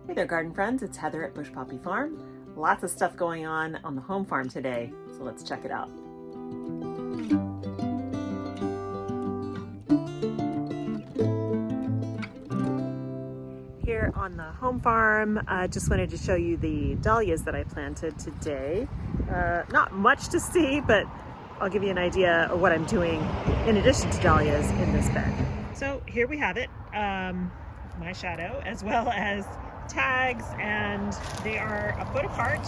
Hey there, garden friends. It's Heather at Bush Poppy Farm. Lots of stuff going on the home farm today, so let's check it out. Here on the home farm, I just wanted to show you the dahlias that I planted today. Not much to see, but I'll give you an idea of what I'm doing in addition to dahlias in this bed. So here we have it, my shadow, as well as tags, and they are a foot apart.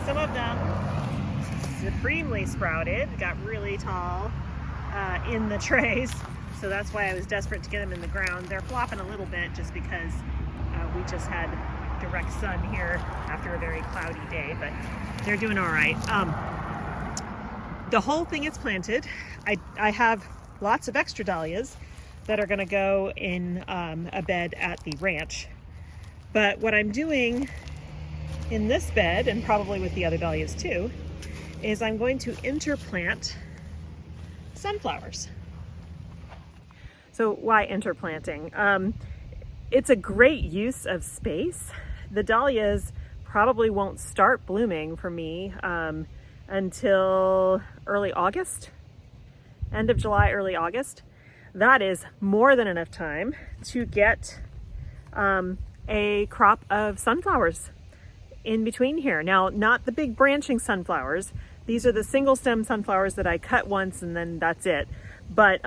Some of them supremely sprouted, got really tall in the trays, so that's why I was desperate to get them in the ground. They're flopping a little bit just because we just had direct sun here after a very cloudy day, but they're doing all right. The whole thing is planted. I have lots of extra dahlias that are going to go in a bed at the ranch. But what I'm doing in this bed, and probably with the other dahlias too, is I'm going to interplant sunflowers. So why interplanting? It's a great use of space. The dahlias probably won't start blooming for me until early August, end of July, early August. That is more than enough time to get a crop of sunflowers in between here. Now, not the big branching sunflowers. These are the single stem sunflowers that I cut once and then that's it. But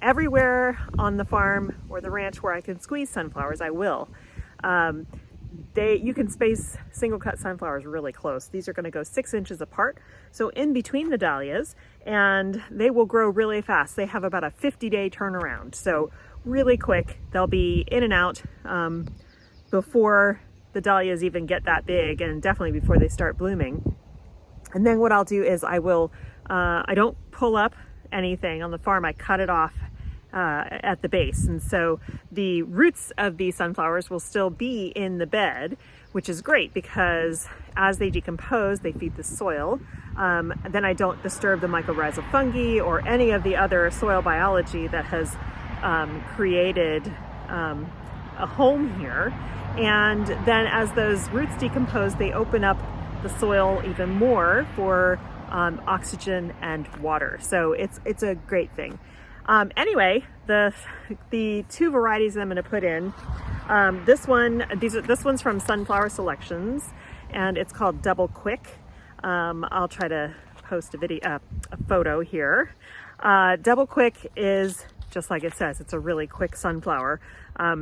everywhere on the farm or the ranch where I can squeeze sunflowers, I will. You can space single cut sunflowers really close. These are going to go 6 inches apart, so in between the dahlias, and they will grow really fast. They have about a 50-day turnaround, so really quick. They'll be in and out before the dahlias even get that big, and definitely before they start blooming. And then what I'll do is I don't pull up anything on the farm. I cut it off at the base, and so the roots of the sunflowers will still be in the bed, which is great because as they decompose, they feed the soil. Then I don't disturb the mycorrhizal fungi or any of the other soil biology that has created a home here. And then as those roots decompose, they open up the soil even more for oxygen and water. So it's a great thing. Anyway, the two varieties that I'm going to put in, this one's from Sunflower Selections, and it's called Double Quick. I'll try to post a photo here. Double Quick is just like it says. It's a really quick sunflower.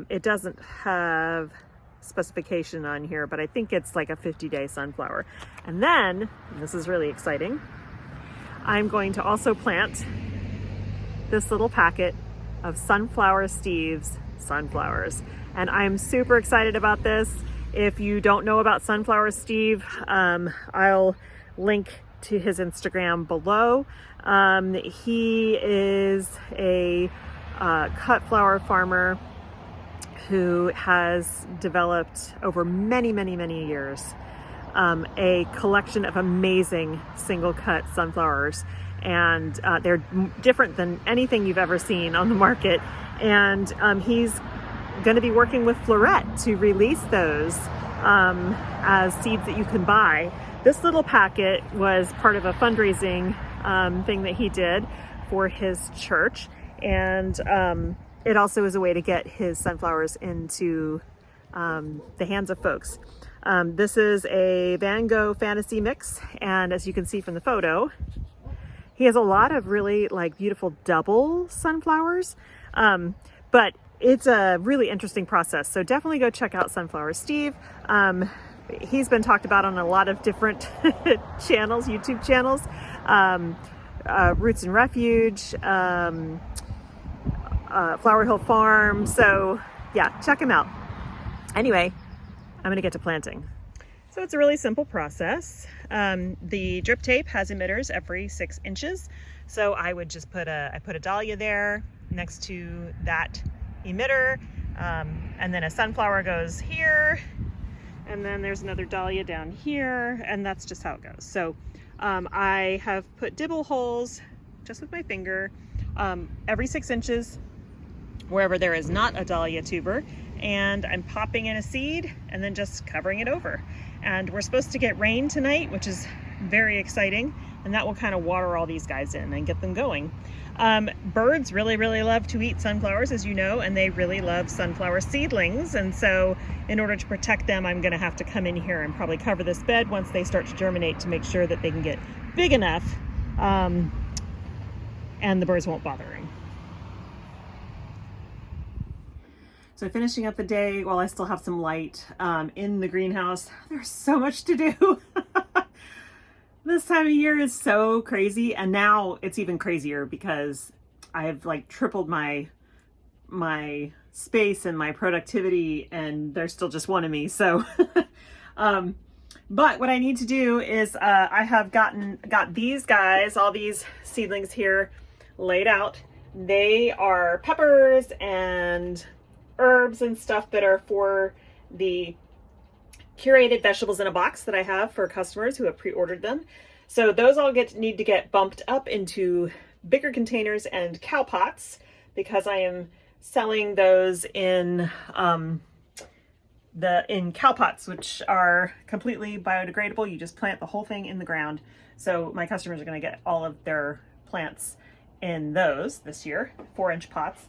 It doesn't have specification on here, but I think it's like a 50-day sunflower. And then, and this is really exciting, I'm going to also plant this little packet of Sunflower Steve's sunflowers. And I'm super excited about this. If you don't know about Sunflower Steve, I'll link to his Instagram below. He is a cut flower farmer who has developed over many, many, many years a collection of amazing single cut sunflowers. And they're different than anything you've ever seen on the market. And he's going to be working with Floret to release those as seeds that you can buy. This little packet was part of a fundraising thing that he did for his church. And it also is a way to get his sunflowers into the hands of folks. This is a Van Gogh Fantasy Mix. And as you can see from the photo, he has a lot of really beautiful double sunflowers, but it's a really interesting process. So definitely go check out Sunflower Steve. He's been talked about on a lot of different channels, YouTube channels, Roots and Refuge, Flower Hill Farm. So yeah, check him out. Anyway, I'm gonna get to planting. So it's a really simple process. The drip tape has emitters every 6 inches. So I would just put a dahlia there next to that emitter. And then a sunflower goes here. And then there's another dahlia down here. And that's just how it goes. So I have put dibble holes just with my finger every 6 inches wherever there is not a dahlia tuber, and I'm popping in a seed and then just covering it over. And we're supposed to get rain tonight, which is very exciting, and that will kind of water all these guys in and get them going. Birds really love to eat sunflowers, as you know, and they really love sunflower seedlings. And so in order to protect them, I'm going to have to come in here and probably cover this bed once they start to germinate to make sure that they can get big enough and the birds won't bother them. So finishing up the day while I still have some light in the greenhouse. There's so much to do. This time of year is so crazy, and now it's even crazier because I have like tripled my space and my productivity, and there's still just one of me. So, but what I need to do is I have got these guys, all these seedlings here laid out. They are peppers and herbs and stuff that are for the curated vegetables in a box that I have for customers who have pre-ordered them. So those all need to get bumped up into bigger containers and cow pots, because I am selling those in cow pots, which are completely biodegradable. You just plant the whole thing in the ground. So my customers are going to get all of their plants in those this year, 4-inch pots.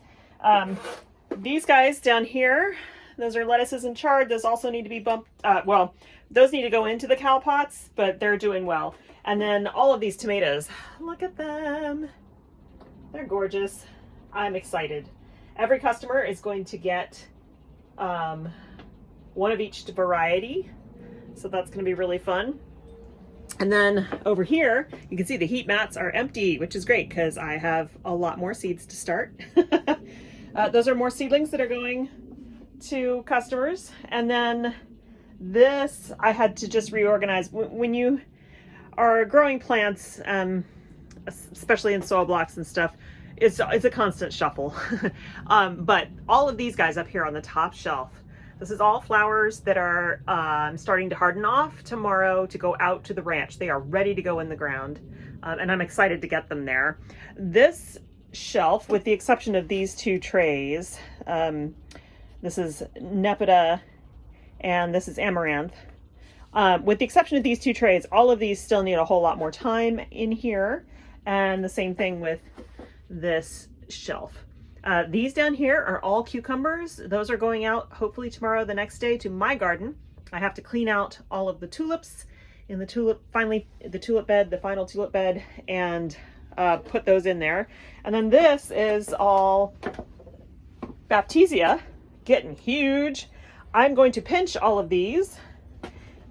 These guys down here, those are lettuces and chard. Those also need to be bumped. Well, those need to go into the cow pots, but they're doing well. And then all of these tomatoes, look at them. They're gorgeous. I'm excited. Every customer is going to get one of each variety. So that's going to be really fun. And then over here, you can see the heat mats are empty, which is great because I have a lot more seeds to start. Those are more seedlings that are going to customers. And then this I had to just reorganize. When you are growing plants, especially in soil blocks and stuff, it's a constant shuffle. But all of these guys up here on the top shelf, this is all flowers that are starting to harden off tomorrow to go out to the ranch. They are ready to go in the ground, and I'm excited to get them there. This shelf, with the exception of these two trays, this is Nepeta and this is Amaranth. With the exception of these two trays, all of these still need a whole lot more time in here. And the same thing with this shelf. These down here are all cucumbers. Those are going out hopefully tomorrow, the next day, to my garden. I have to clean out all of the tulips in the tulip bed, the final tulip bed, and put those in there. And then this is all Baptisia, getting huge. I'm going to pinch all of these.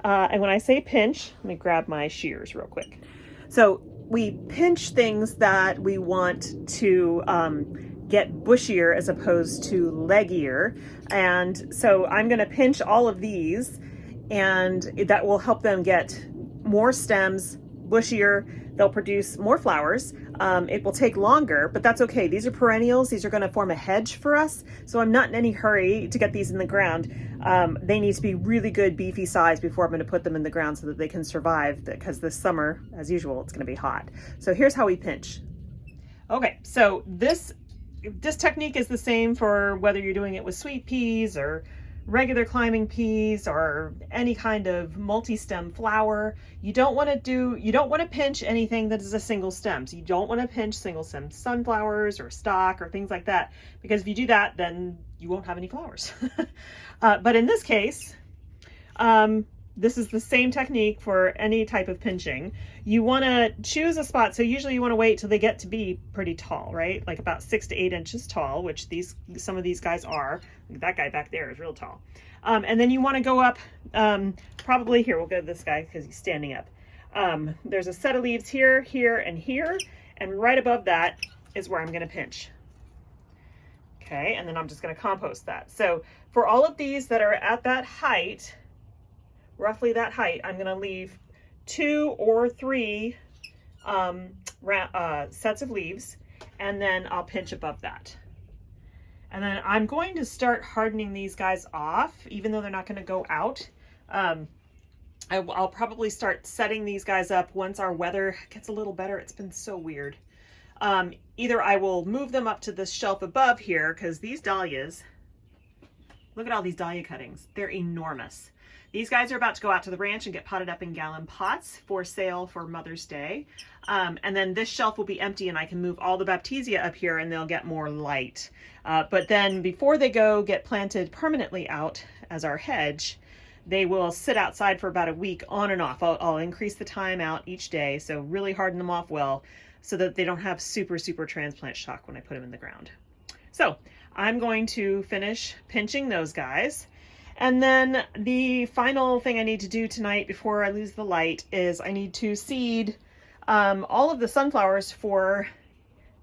And when I say pinch, let me grab my shears real quick. So we pinch things that we want to get bushier as opposed to leggier. And so I'm going to pinch all of these, and that will help them get more stems, bushier. They'll produce more flowers. It will take longer, but that's okay. These are perennials. These are going to form a hedge for us. So I'm not in any hurry to get these in the ground. They need to be really good, beefy size before I'm going to put them in the ground so that they can survive, because this summer, as usual, it's going to be hot. So here's how we pinch. Okay, so this technique is the same for whether you're doing it with sweet peas or regular climbing peas or any kind of multi-stem flower. You don't want to pinch anything that is a single stem. So you don't want to pinch single stem sunflowers or stock or things like that, because if you do that, then you won't have any flowers. But in this case, this is the same technique for any type of pinching. You want to choose a spot. So usually you want to wait till they get to be pretty tall, right? Like about 6 to 8 inches tall, which some of these guys are. That guy back there is real tall. And then you want to go up, probably here, we'll go to this guy because he's standing up. There's a set of leaves here, here, and here. And right above that is where I'm going to pinch. Okay, and then I'm just going to compost that. So for all of these that are at that height, roughly that height, I'm going to leave 2 or 3 sets of leaves, and then I'll pinch above that. And then I'm going to start hardening these guys off, even though they're not going to go out. I'll probably start setting these guys up once our weather gets a little better. It's been so weird. Either I will move them up to this shelf above here, because these dahlias, look at all these dahlia cuttings. They're enormous. These guys are about to go out to the ranch and get potted up in gallon pots for sale for Mother's Day. And then this shelf will be empty and I can move all the baptisia up here and they'll get more light. But then before they go get planted permanently out as our hedge, they will sit outside for about a week on and off. I'll increase the time out each day, so really harden them off well so that they don't have super transplant shock when I put them in the ground. So I'm going to finish pinching those guys. And then the final thing I need to do tonight before I lose the light is I need to seed all of the sunflowers for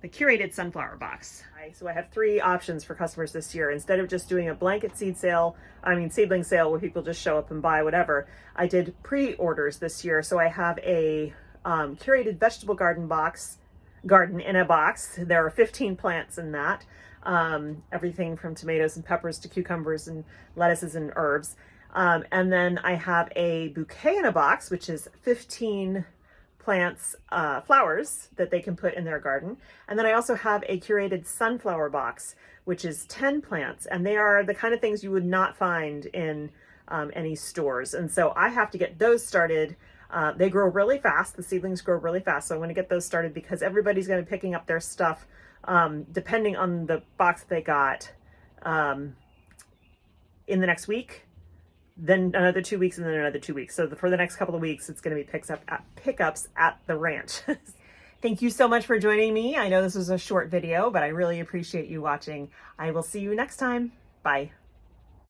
the curated sunflower box. So I have 3 options for customers this year. Instead of just doing a blanket seedling sale where people just show up and buy whatever, I did pre-orders this year. So I have a curated vegetable garden in a box. There are 15 plants in that. Everything from tomatoes and peppers to cucumbers and lettuces and herbs. And then I have a bouquet in a box, which is 15 plants, flowers that they can put in their garden. And then I also have a curated sunflower box, which is 10 plants. And they are the kind of things you would not find in any stores. And so I have to get those started. They grow really fast. The seedlings grow really fast. So I want to get those started because everybody's going to be picking up their stuff depending on the box that they got in the next week, then another 2 weeks, and then another 2 weeks. So for the next couple of weeks, it's going to be pickups at the ranch. Thank you so much for joining me. I know this was a short video, but I really appreciate you watching. I will see you next time. Bye.